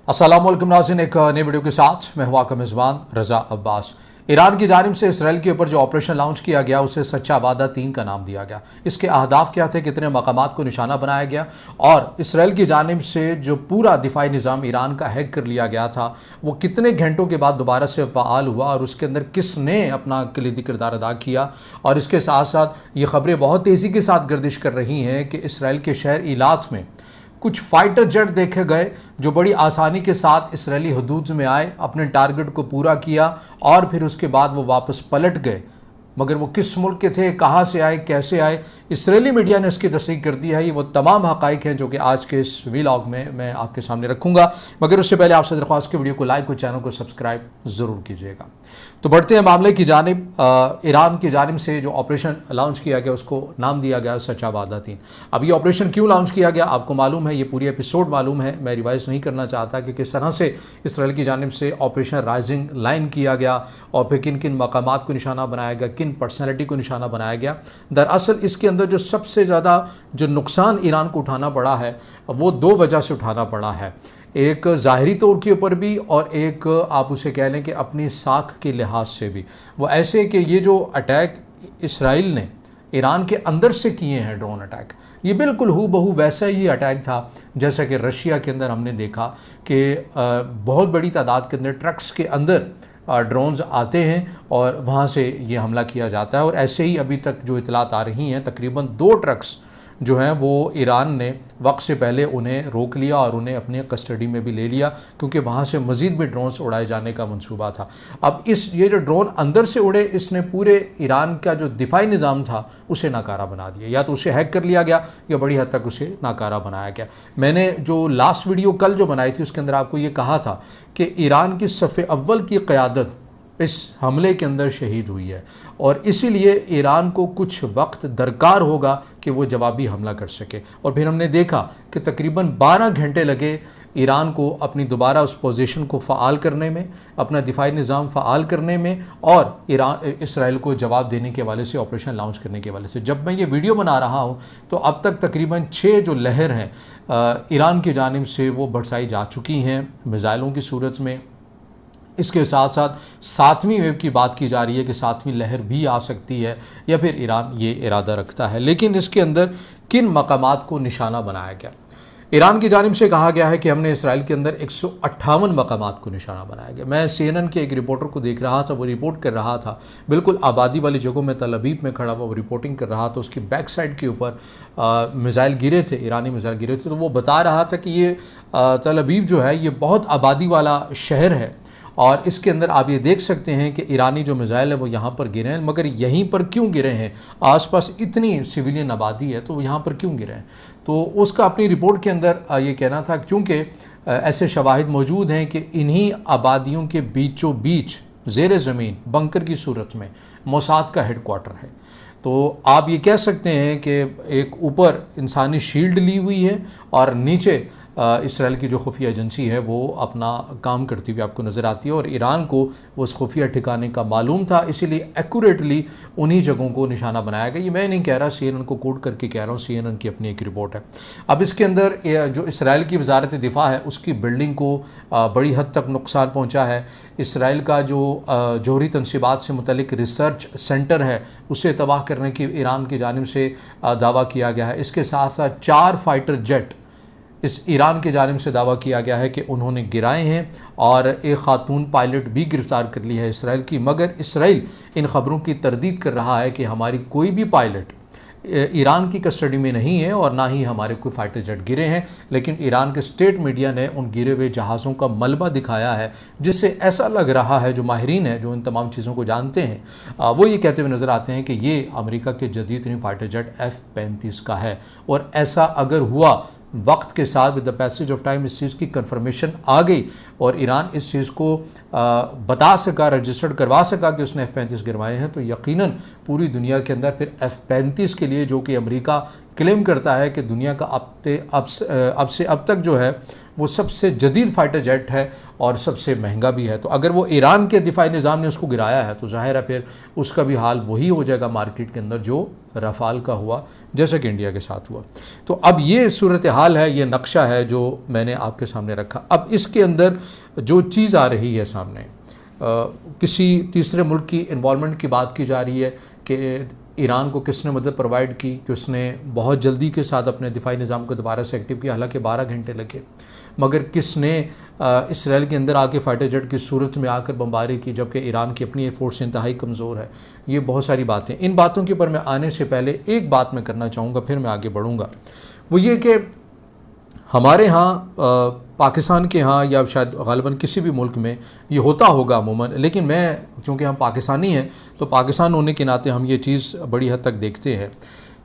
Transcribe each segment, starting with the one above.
अस्सलाम वालेकुम नाज़रीन, एक नई वीडियो के साथ मैं हुआ का मेज़बान रज़ा अब्बास। ईरान की जानिब से इसराइल के ऊपर जो ऑपरेशन लॉन्च किया गया उसे सच्चा वादा 3 का नाम दिया गया। इसके अहदाफ क्या थे, कितने मकामात को निशाना बनाया गया और इसराइल की जानिब से जो पूरा दिफाई निज़ाम ईरान का हैक कर लिया गया था वो कितने घंटों के बाद दोबारा से फ़आल हुआ और उसके अंदर किसने अपना कलीदी किरदार अदा किया। और इसके साथ साथ ये ख़बरें बहुत तेज़ी के साथ गर्दिश कर रही हैं कि इसराइल के शहर इलाक में कुछ फाइटर जेट देखे गए जो बड़ी आसानी के साथ इसराइली हदूद में आए, अपने टारगेट को पूरा किया और फिर उसके बाद वो वापस पलट गए। मगर वो किस मुल्क के थे, कहाँ से आए, कैसे आए, इसराइली मीडिया ने इसकी तस्दीक कर दी है। ये वो तमाम हक़ाइक़ हैं जो कि आज के इस व्लॉग में मैं आपके सामने रखूँगा। मगर उससे पहले आपसे दरख्वास्त की वीडियो को लाइक और चैनल को सब्सक्राइब ज़रूर कीजिएगा। तो बढ़ते हैं मामले की जानिब। ईरान की जानिब से जो ऑपरेशन लॉन्च किया गया उसको नाम दिया गया सच्चा वादा 3। अब ये ऑपरेशन क्यों लॉन्च किया गया आपको मालूम है, ये पूरी एपिसोड मालूम है, मैं रिवाइज़ नहीं करना चाहता कि किस तरह से इसराइल की जानिब से ऑपरेशन राइजिंग लाइन किया गया और फिर किन किन मकामात को निशाना बनाया गया, किन पर्सनैलिटी को निशाना बनाया गया। दरअसल इसके अंदर जो सबसे ज़्यादा जो नुकसान ईरान को उठाना पड़ा है वो 2 वजह से उठाना पड़ा है। एक ज़ाहरी तौर के ऊपर भी और एक आप उसे कह लें कि अपनी साख के लिहाज से भी। वो ऐसे कि ये जो अटैक इसराइल ने ईरान के अंदर से किए हैं, ड्रोन अटैक, ये बिल्कुल हूबहू वैसा ही अटैक था जैसा कि रशिया के अंदर हमने देखा कि बहुत बड़ी तादाद के अंदर ट्रक्स के अंदर ड्रोन्स आते हैं और वहाँ से ये हमला किया जाता है। और ऐसे ही अभी तक जो इतलात आ रही हैं, तकरीबन 2 ट्रक्स जो हैं वो ईरान ने वक्त से पहले उन्हें रोक लिया और उन्हें अपने कस्टडी में भी ले लिया क्योंकि वहाँ से मज़ीद भी ड्रोन्स उड़ाए जाने का मंसूबा था। अब ये जो ड्रोन अंदर से उड़े, इसने पूरे ईरान का जो दिफाई निज़ाम था उसे नाकारा बना दिया। या तो उसे हैक कर लिया गया या बड़ी हद तक उसे नाकारा बनाया गया। मैंने जो लास्ट वीडियो कल जो बनाई थी उसके अंदर आपको ये कहा था कि ईरान की सफ़े अव्वल की क़यादत इस हमले के अंदर शहीद हुई है और इसीलिए ईरान को कुछ वक्त दरकार होगा कि वो जवाबी हमला कर सके। और फिर हमने देखा कि तकरीबन 12 घंटे लगे ईरान को अपनी दोबारा उस पोजीशन को फ़आल करने में, अपना दिफाई निज़ाम फ़आल करने में और इसराइल को जवाब देने के हवाले से, ऑपरेशन लॉन्च करने के हवाले से। जब मैं ये वीडियो बना रहा हूँ तो अब तक तकरीबन 6 जो लहर हैं ईरान की जानिब से वो बरसाई जा चुकी हैं मिज़ाइलों की सूरत में। इसके साथ साथ 7वीं वेव की बात की जा रही है कि 7वीं लहर भी आ सकती है या फिर ईरान ये इरादा रखता है। लेकिन इसके अंदर किन मकामात को निशाना बनाया गया? ईरान की जानिब से कहा गया है कि हमने इसराइल के अंदर 158 मकामात को निशाना बनाया गया। मैं CNN के एक रिपोर्टर को देख रहा था, वो रिपोर्ट कर रहा था बिल्कुल आबादी वाली जगहों में, तल अवीव में खड़ा हुआ वो रिपोर्टिंग कर रहा था। उसकी बैक साइड के ऊपर मिज़ाइल गिरे थे, ईरानी मिज़ाइल गिरे थे। तो वो बता रहा था कि ये तल अवीव जो है ये बहुत आबादी वाला शहर है और इसके अंदर आप ये देख सकते हैं कि ईरानी जो मिज़ाइल है वो यहाँ पर गिरे हैं। मगर यहीं पर क्यों गिरे हैं? आसपास इतनी सिविलियन आबादी है तो यहाँ पर क्यों गिरे हैं? तो उसका अपनी रिपोर्ट के अंदर ये कहना था क्योंकि ऐसे शवाहिद मौजूद हैं कि इन्हीं आबादियों के बीचों बीच ज़ेर ज़मीन बंकर की सूरत में मोसाद का हेडक्वार्टर है। तो आप ये कह सकते हैं कि एक ऊपर इंसानी शील्ड ली हुई है और नीचे इसराइल की जो खुफिया एजेंसी है वो अपना काम करती हुई आपको नज़र आती है। और ईरान को उस खुफिया ठिकाने का मालूम था, इसीलिए एक्यूरेटली उन्हीं जगहों को निशाना बनाया गया। ये मैं नहीं कह रहा, CNN को कोट करके कह रहा हूँ, CNN की अपनी एक रिपोर्ट है। अब इसके अंदर जो इसराइल की वजारत दिफा है उसकी बिल्डिंग को बड़ी हद तक नुकसान पहुँचा है। इसराइल का जो जौहरी तनसीबात से मुतल्लिक रिसर्च सेंटर है उसे तबाह करने की ईरान की जानिब से दावा किया गया है। इसके साथ साथ 4 फाइटर जेट इस ईरान की जानिब से दावा किया गया है कि उन्होंने गिराए हैं और एक खातून पायलट भी गिरफ़्तार कर ली है इसराइल की। मगर इसराइल इन ख़बरों की तरदीद कर रहा है कि हमारी कोई भी पायलट ईरान की कस्टडी में नहीं है और ना ही हमारे कोई फाइटर जेट गिरे हैं। लेकिन ईरान के स्टेट मीडिया ने उन गिरे हुए जहाज़ों का मलबा दिखाया है जिससे ऐसा लग रहा है, जो माहिरीन हैं जो इन तमाम चीज़ों को जानते हैं वो ये कहते हुए नज़र आते हैं कि ये अमेरिका के जदीद तरीन फाइटर जेट F-35 का है। और ऐसा अगर हुआ वक्त के साथ with the passage of time इस चीज़ की कंफर्मेशन आ गई और ईरान इस चीज़ को बता सका, रजिस्टर्ड करवा सका कि उसने F-35 गिरवाए हैं, तो यकीनन पूरी दुनिया के अंदर फिर F-35 के लिए, जो कि अमेरिका क्लेम करता है कि दुनिया का अब तक जो है वो सबसे जदीद फाइटर जेट है और सबसे महंगा भी है। तो अगर वो ईरान के दिफाई निज़ाम ने उसको गिराया है तो ज़ाहिर है फिर उसका भी हाल वही हो जाएगा मार्केट के अंदर जो रफ़ाल का हुआ, जैसा कि इंडिया के साथ हुआ। तो अब ये सूरत हाल है, ये नक्शा है जो मैंने आपके सामने रखा। अब इसके अंदर जो चीज़ आ रही है सामने, किसी तीसरे मुल्क की इन्वॉल्वमेंट की बात की जा रही है कि ईरान को किसने मदद प्रोवाइड की कि उसने बहुत जल्दी के साथ अपने दिफाई निज़ाम को दोबारा से एक्टिव किया, हालांकि 12 घंटे लगे। मगर किसने इसराइल के अंदर आके फाइटर जेट की सूरत में आकर बमबारी की, जबकि ईरान की अपनी एयरफोर्स इंतहाई कमज़ोर है। ये बहुत सारी बातें, इन बातों के ऊपर मैं आने से पहले एक बात मैं करना चाहूँगा, फिर मैं आगे बढ़ूँगा। वो ये कि हमारे यहाँ पाकिस्तान के यहाँ या शायद ग़ालिबन किसी भी मुल्क में ये होता होगा अमूमन, लेकिन मैं चूँकि हम पाकिस्तानी हैं तो पाकिस्तान होने के नाते हम ये चीज़ बड़ी हद तक देखते हैं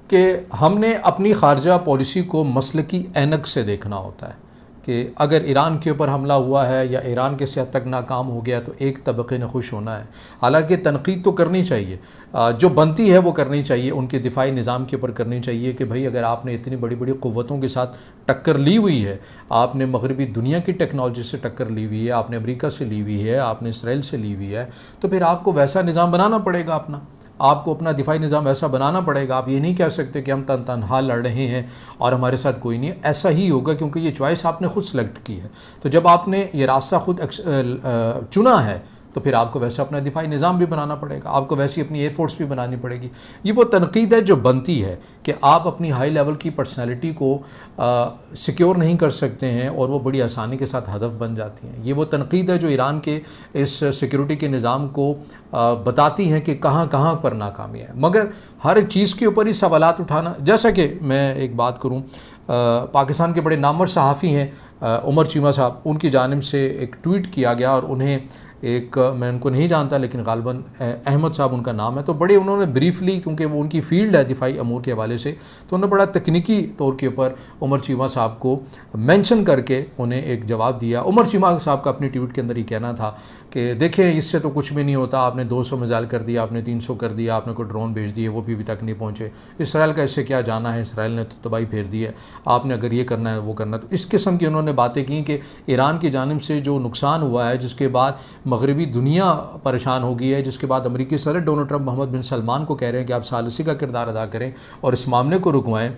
कि हमने अपनी ख़ारजा पॉलिसी को मसलकी ऐनक से देखना होता है कि अगर ईरान के ऊपर हमला हुआ है या ईरान के से हद तक नाकाम हो गया तो एक तबके ने खुश होना है। हालांकि तनकीद तो करनी चाहिए, जो बनती है वो करनी चाहिए, उनके दिफाई निज़ाम के ऊपर करनी चाहिए कि भाई अगर आपने इतनी बड़ी बड़ी क़ुव्वतों के साथ टक्कर ली हुई है, आपने मगरबी दुनिया की टेक्नोलॉजी से टक्कर ली हुई है, आपने अमेरिका से ली हुई है, आपने इसराइल से ली हुई है, तो फिर आपको वैसा निज़ाम बनाना पड़ेगा आपको अपना दिफाई निज़ाम ऐसा बनाना पड़ेगा। आप ये नहीं कह सकते कि हम तनहा लड़ रहे हैं और हमारे साथ कोई नहीं है। ऐसा ही होगा क्योंकि ये चॉइस आपने खुद सेलेक्ट की है। तो जब आपने ये रास्ता खुद चुना है तो फिर आपको वैसा अपना दिफाई निज़ाम भी बनाना पड़ेगा, आपको वैसी अपनी एयरफोर्स भी बनानी पड़ेगी। ये वो तनकीद है जो बनती है कि आप अपनी हाई लेवल की पर्सनैलिटी को सिक्योर नहीं कर सकते हैं और वो बड़ी आसानी के साथ हदफ बन जाती हैं। ये वो तनकीद है जो ईरान के इस सिक्योरिटी के निज़ाम को बताती हैं कि कहाँ कहाँ पर नाकामी है। मगर हर चीज़ के ऊपर ही सवालात उठाना, जैसा कि मैं एक बात करूँ, पाकिस्तान के बड़े नामवर सहाफ़ी हैं उमर चीमा साहब, उनकी जानिब से एक ट्वीट किया गया और उन्हें एक, मैं उनको नहीं जानता लेकिन ग़ालिबन अहमद साहब उनका नाम है, तो बड़े उन्होंने ब्रीफली, क्योंकि वो उनकी फ़ील्ड है दिफाई अमूर के हवाले से, तो उन्होंने बड़ा तकनीकी तौर के ऊपर उमर चीमा साहब को मेंशन करके उन्हें एक जवाब दिया। उमर चीमा साहब का अपनी ट्वीट के अंदर ही कहना था कि देखें इससे तो कुछ भी नहीं होता, आपने 200 मिसाइल कर दिया, आपने 300 कर दिया, आपने कोई ड्रोन भेज दिए, वो भी अभी तक नहीं पहुँचे, इसराइल का इससे क्या जाना है, इसराइल ने तो तबाही फेर दी है, आपने अगर ये करना है वो करना। तो इस किस्म की उन्होंने बातें की कि ईरान की जानिब से जो नुकसान हुआ है, जिसके बाद मगरबी दुनिया परेशान हो गई है, जिसके बाद अमेरिकी सदर डोनाल्ड ट्रंप मोहम्मद बिन सलमान को कह रहे हैं कि आप सालिसी का किरदार अदा करें और इस मामले को रुकवाएं,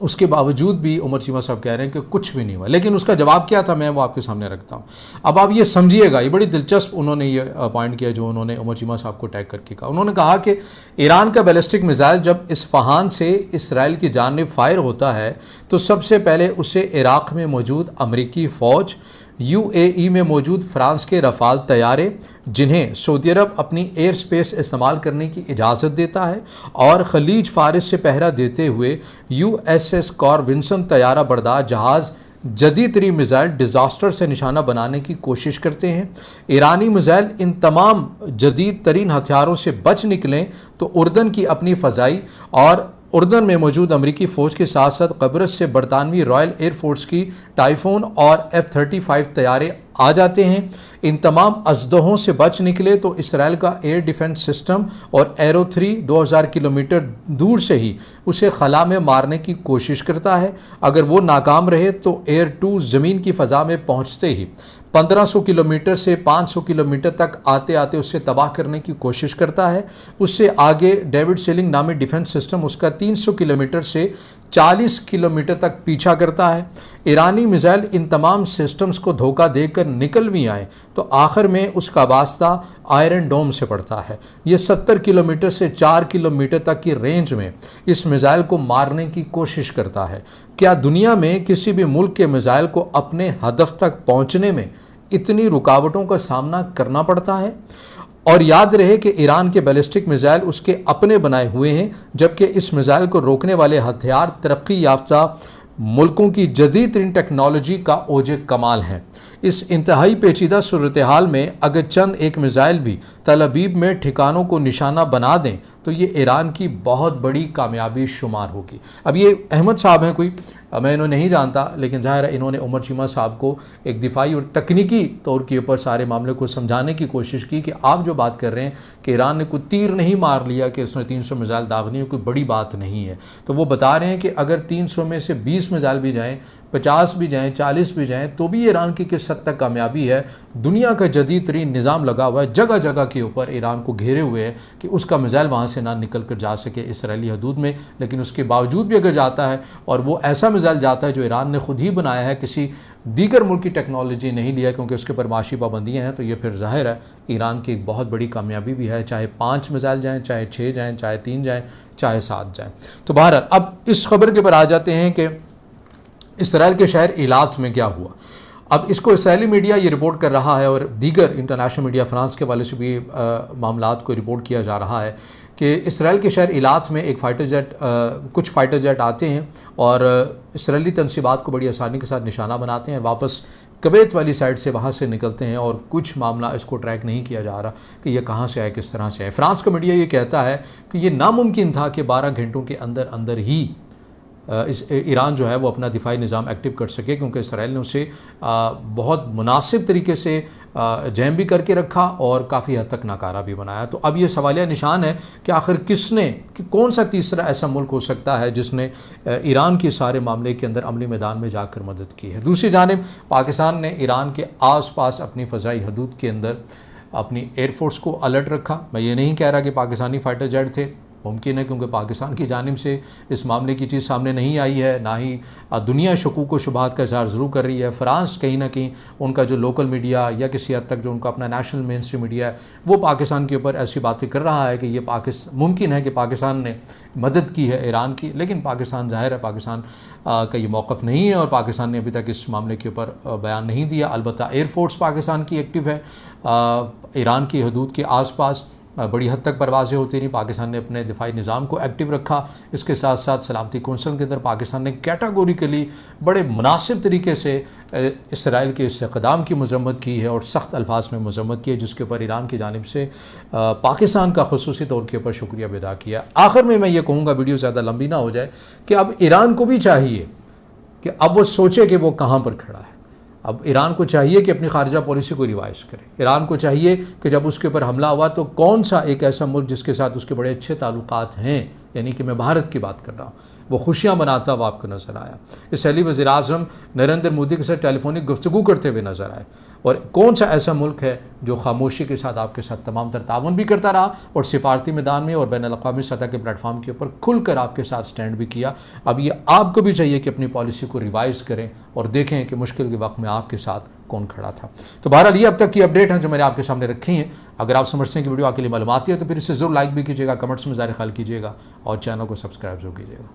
उसके बावजूद भी उमर चीमा साहब कह रहे हैं कि कुछ भी नहीं हुआ। लेकिन उसका जवाब क्या था मैं वो आपके सामने रखता हूँ। अब आप ये समझिएगा, ये बड़ी दिलचस्प उन्होंने ये पॉइंट किया जो उन्होंने उमर चीमा साहब को टैग करके कहा। उन्होंने कहा कि ईरान का बैलिस्टिक मिसाइल जब इस्फहान से इसराइल की जानिब फायर होता है तो सबसे पहले उसे इराक़ में मौजूद अमरीकी फ़ौज, UAE में मौजूद फ्रांस के रफ़ाल तैयारे, जिन्हें सऊदी अरब अपनी एयर स्पेस इस्तेमाल करने की इजाज़त देता है, और खलीज फ़ारिस से पहरा देते हुए USS कॉर विल्सन तैयारा बरदार जहाज़ जदीद तरीन मिसाइल डिज़ास्टर से निशाना बनाने की कोशिश करते हैं। ईरानी मिसाइल इन तमाम जदीद तरीन हथियारों से बच निकलें तो उर्दन की अपनी फ़ज़ाई और उर्दन में मौजूद अमरीकी फ़ौज के साथ साथ कब्रस से बरतानवी रॉयल एयरफोर्स की टाइफोन और F-35 तैयारे आ जाते हैं। इन तमाम अजदहों से बच निकले तो इसराइल का एयर डिफेंस सिस्टम और एरो 3 2000 किलोमीटर दूर से ही उसे खला में मारने की कोशिश करता है। अगर वो नाकाम रहे तो एयर 2 ज़मीन की फ़ज़ा में पहुँचते ही 1500 किलोमीटर से 500 किलोमीटर तक आते आते उससे तबाह करने की कोशिश करता है। उससे आगे डेविड सेलिंग नामी डिफेंस सिस्टम उसका 300 किलोमीटर से 40 किलोमीटर तक पीछा करता है। ईरानी मिसाइल इन तमाम सिस्टम्स को धोखा देकर निकल भी आए तो आखिर में उसका वास्ता आयरन डोम से पड़ता है। ये 70 किलोमीटर से 4 किलोमीटर तक की रेंज में इस मिसाइल को मारने की कोशिश करता है। क्या दुनिया में किसी भी मुल्क के मिसाइल को अपने हदफ तक पहुंचने में इतनी रुकावटों का सामना करना पड़ता है? और याद रहे कि ईरान के बैलिस्टिक मिसाइल उसके अपने बनाए हुए हैं, जबकि इस मिसाइल को रोकने वाले हथियार तरक्की याफ्ता मुल्कों की जदीद तरीन टेक्नोलॉजी का ओजे कमाल हैं। इस इंतहाई पेचीदा सूरत हाल में अगर चंद एक मिसाइल भी तल अबीब में ठिकानों को निशाना बना दें तो ये ईरान की बहुत बड़ी कामयाबी शुमार होगी। अब ये अहमद साहब हैं कोई, मैं इन्हें नहीं जानता, लेकिन ज़ाहिर है इन्होंने उमर चीमा साहब को एक दिफाई और तकनीकी तौर के ऊपर सारे मामले को समझाने की कोशिश की कि आप जो बात कर रहे हैं कि ईरान ने कोई तीर नहीं मार लिया कि उसने 300 मिसाइल दागनी, कोई बड़ी बात नहीं है। तो वो बता रहे हैं कि अगर 300 में से 20 मिसाइल भी जाएँ, 50 भी जाएँ, 40 भी जाएँ, तो भी ईरान की किस हद तक कामयाबी है। दुनिया का जदीद तरीन निज़ाम लगा हुआ है, जगह जगह के ऊपर ईरान को घेरे हुए है कि उसका मिसाइल वहाँ से ना निकल कर जा सके इसराइली हदूद में। लेकिन उसके बावजूद भी अगर जाता है और वो ऐसा मिसाइल जाता है जो ईरान ने खुद ही बनाया है, किसी दीगर मुल्क की टेक्नोलॉजी नहीं लिया क्योंकि उसके ऊपर माशी पाबंदियाँ हैं, तो ये फिर ज़ाहिर है ईरान की एक बहुत बड़ी कामयाबी भी है, चाहे 5 मिसाइल जाएँ, चाहे 6 जाएँ, चाहे 3 जाएँ, चाहे 7 जाएँ। तो बहरहाल अब इस खबर के ऊपर आ जाते हैं कि इसराइल के शहर इलात में क्या हुआ। अब इसको इसराइली मीडिया ये रिपोर्ट कर रहा है और दीगर इंटरनेशनल मीडिया फ्रांस के वाले से भी मामलात को रिपोर्ट किया जा रहा है कि इसराइल के शहर इलात में एक फ़ाइटर जेट कुछ फ़ाइटर जेट आते हैं और इसराइली तनसीबात को बड़ी आसानी के साथ निशाना बनाते हैं, वापस कुवैत वाली साइड से वहाँ से निकलते हैं और कुछ मामला इसको ट्रैक नहीं किया जा रहा कि ये कहाँ से आए, किस तरह से आए। फ्रांस का मीडिया ये कहता है कि ये नामुमकिन था कि 12 घंटों के अंदर अंदर ही इस ईरान जो है वो अपना दिफाई निज़ाम एक्टिव कर सके, क्योंकि इसराइल ने उसे बहुत मुनासिब तरीके से जैम भी करके रखा और काफ़ी हद तक नाकारा भी बनाया। तो अब ये सवालिया निशान है कि आखिर कि कौन सा तीसरा ऐसा मुल्क हो सकता है जिसने ईरान के सारे मामले के अंदर अमली मैदान में जाकर मदद की है। दूसरी जानिब पाकिस्तान ने ईरान के आस पास अपनी फ़ज़ाई हदूद के अंदर अपनी एयरफोर्स को अलर्ट रखा। मैं ये नहीं कह रहा कि पाकिस्तानी फ़ाइटर जेट थे, मुमकिन है क्योंकि पाकिस्तान की जानिब से इस मामले की चीज़ सामने नहीं आई है, ना ही दुनिया शकूक व शुबहात का इज़हार ज़रूर कर रही है। फ्रांस कहीं ना कहीं उनका जो लोकल मीडिया या किसी हद तक जो उनका अपना नेशनल मेन स्ट्रीम मीडिया है वो पाकिस्तान के ऊपर ऐसी बातें कर रहा है कि ये मुमकिन है कि पाकिस्तान ने मदद की है ईरान की, लेकिन पाकिस्तान ज़ाहिर है पाकिस्तान का ये मौक़िफ़ नहीं है और पाकिस्तान ने अभी तक इस मामले के ऊपर बयान नहीं दिया। अलबत्ता एयरफोर्स पाकिस्तान की एक्टिव है ईरान की हदूद के आस पास, बड़ी हद तक परवाज़ें होती रही। पाकिस्तान ने अपने दिफाई निज़ाम को एक्टिव रखा। इसके साथ साथ सलामती कौंसल के अंदर पाकिस्तान ने कैटेगोरिकली बड़े मुनासिब तरीके से इसराइल के इस इक़दाम की मज़म्मत की है और सख्त अल्फाज में मज़म्मत की है, जिसके ऊपर ईरान की जानिब से पाकिस्तान का ख़ुसूसी तौर के ऊपर शुक्रिया भी अदा किया। आखिर में मैं ये कहूँगा, वीडियो ज़्यादा लंबी ना हो जाए, कि अब ईरान को भी चाहिए कि अब वो सोचे कि वो कहाँ पर खड़ा है। अब ईरान को चाहिए कि अपनी खारजा पॉलिसी को रिवाइज़ करे। ईरान को चाहिए कि जब उसके ऊपर हमला हुआ तो कौन सा एक ऐसा मुल्क जिसके साथ उसके बड़े अच्छे ताल्लुकात हैं, यानी कि मैं भारत की बात कर रहा हूँ, वो खुशियाँ मनाता हुआ आपको नज़र आया। इसराइली वज़ीर-ए-आज़म नरेंद्र मोदी के साथ टेलीफोनिक गुफ्तगू करते हुए नज़र आए। और कौन सा ऐसा मुल्क है जो खामोशी के साथ आपके साथ तमाम तर तावन भी करता रहा और सिफारती मैदान में और बैनुल-अक़वामी सतह के प्लेटफॉर्म के ऊपर खुलकर आपके साथ स्टैंड भी किया। अब ये आपको भी चाहिए कि अपनी पॉलिसी को रिवाइज़ करें और देखें कि मुश्किल के वक्त में आपके साथ कौन खड़ा था। तो बहरहाल ये अब तक की अपडेट है जो मैंने आपके सामने रखी हैं। अगर आप समझते हैं कि वीडियो आपके लिए मालूमाती है तो फिर इसे ज़रूर लाइक भी कीजिएगा, कमेंट्स में ज़ाहिर ख्याल कीजिएगा और चैनल को सब्सक्राइब जरूर कीजिएगा।